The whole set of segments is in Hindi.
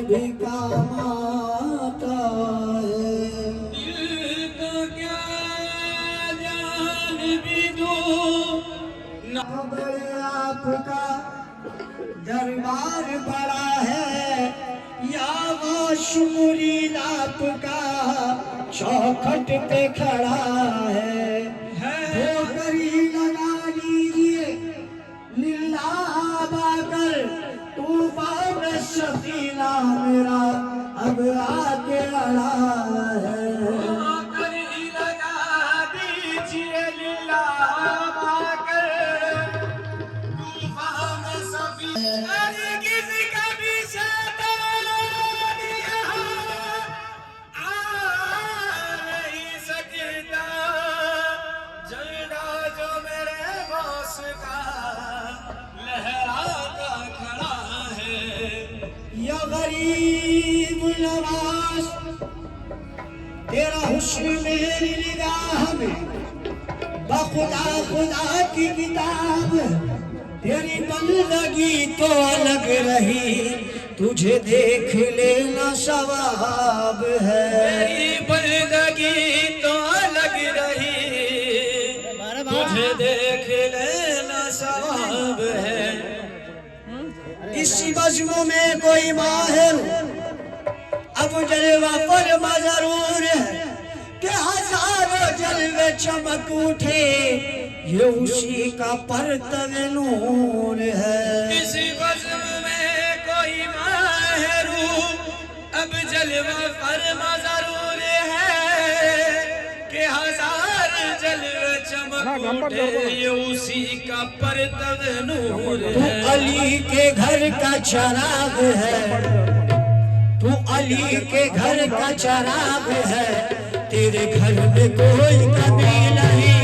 भी काम आता है। दिल तो क्या जान भी दो ना। बड़े आपका दरबार बड़ा है या वो शुमुरील आपका चौखट पे खड़ा है। दो करी लगा लीजिए लिल्ला बाकर तूफान सफीना मेरा अब आके अड़ा है। कर ही लगा दीजिए लीला बाकर तूफान सफी। अरे किसी का भी शैतान यहाँ आ नहीं सकता। झंडा जो मेरे बॉस का लहराता खड़ा है। या गरीब नवाज तेरा हुस्न मेरी निगाह में बखुदा खुदा की किताब। तेरी बंदगी तो अलग रही तुझे देख लेना सवाब है। तेरी बंदगी तो अलग रही तुझे देख लेना सवाब है। इसी बज़्म में कोई माहिर अब जलवा पर जरूर है कि हजारों जलवे चमक उठे ये उसी का परतव नूर है। इसी बज़्म में कोई माहरू अब जलवा फरमा जरूर है कि हजार जलवे चमक उठे ये उसी का परतव नूर तू है। अली के घर का चराग है। तू अली के घर का चराग है। तेरे घर में कोई कमी नहीं।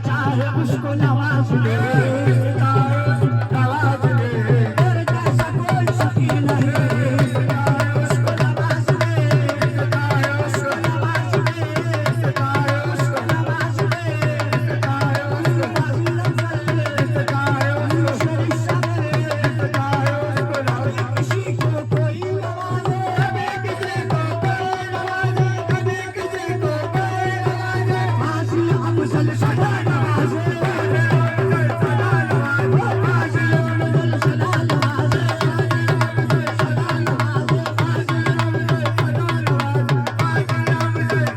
चाहे उसको नवाज दे, नवाज दे। तेरे जैसा कोई सखी नहीं, उसको नवाज दे, उसको नवाज दे, उसको नवाज दे, किसी को कोई नवाजे, कभी किसी को कोई नवाजे, कभी किसी को कोई नवाजे। फासिल अफजल सदा नवाजे, सदा नवाजे, फासिल अफजल सदा नवाजे, सदा नवाजे, फासिल अफजल सदा नवाजे,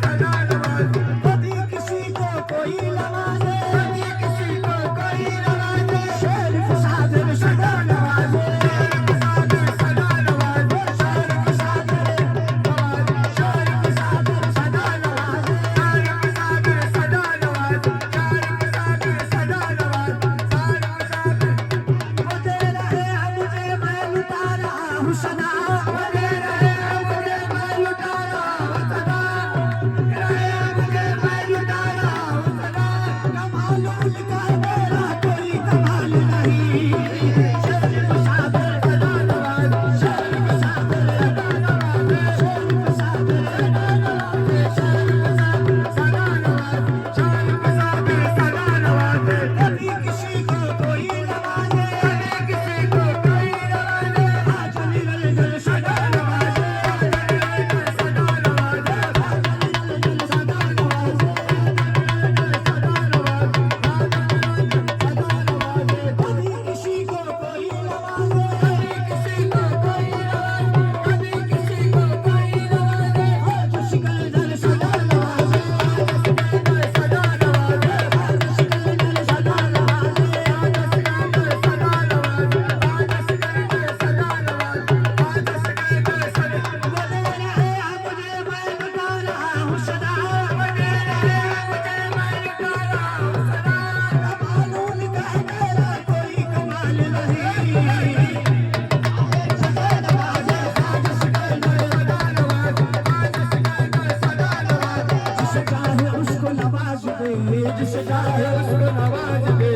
सदा नवाजे। कभी किसी को कोई नवाजे, कभी किसी को कोई नवाजे। शेर सादर सदा नवाजे, सदा नवाजे, शेर सादर नवाजे, शेर सादर सदा नवाजे, शेर सादर सदा नवाजे, शेर सादर सदा नवाजे, मुझे रहे मुझे मैं लुटा रहा हूँ सदा, मुझे रहे मुझे मैं लुटा रहा हूँ सदा, रहे मुझे मैं लुटा रहा हूँ सदा। कमाल उनका मेरा कोई कमाल नहीं, शेर सादर सदा नवाजे, शेर सादर सदा नवाजे, शेर सादर सदा नवाजे, शेर सादर सदा नवाजे, शेर सादर सदा नवाजे। कभी किसी को कोई नवाजे, कभी किसी को कोई नवाजे। आज निरंजन सदा नवाजे, आज निरंजन सदा नवाजे, आज निरंजन सदा नवाजे, सदा नवाजे, आज निरंजन सदा नवाजे। कभी किसी को कोई नवाजे, कभी किसी को कोई नवाजे, कभी किसी को कोई नवाजे। आज सिकंदर सदा नवाजे, आज सिकंदर सदा नवाजे, आज सिकंदर सदा नवाजे, आज सिकंदर सदा नवाजे, आज सिकंदर सदा नवाजे, आज सिकंदर सदा। मुझे रहे मुझे मैं लुटा रहा हूँ सदा, मुझे रहे मुझे मैं लुटा रहा हूँ सदा। कमाल उनका मेरा कोई कमाल नहीं, सदा नवाजे, आज सिकंदर सदा नवाजे, आज सिकंदर सदा नवाजे। जिसे चाहे उसको नवाज दे, जिसे चाहे उसको नवाज दे।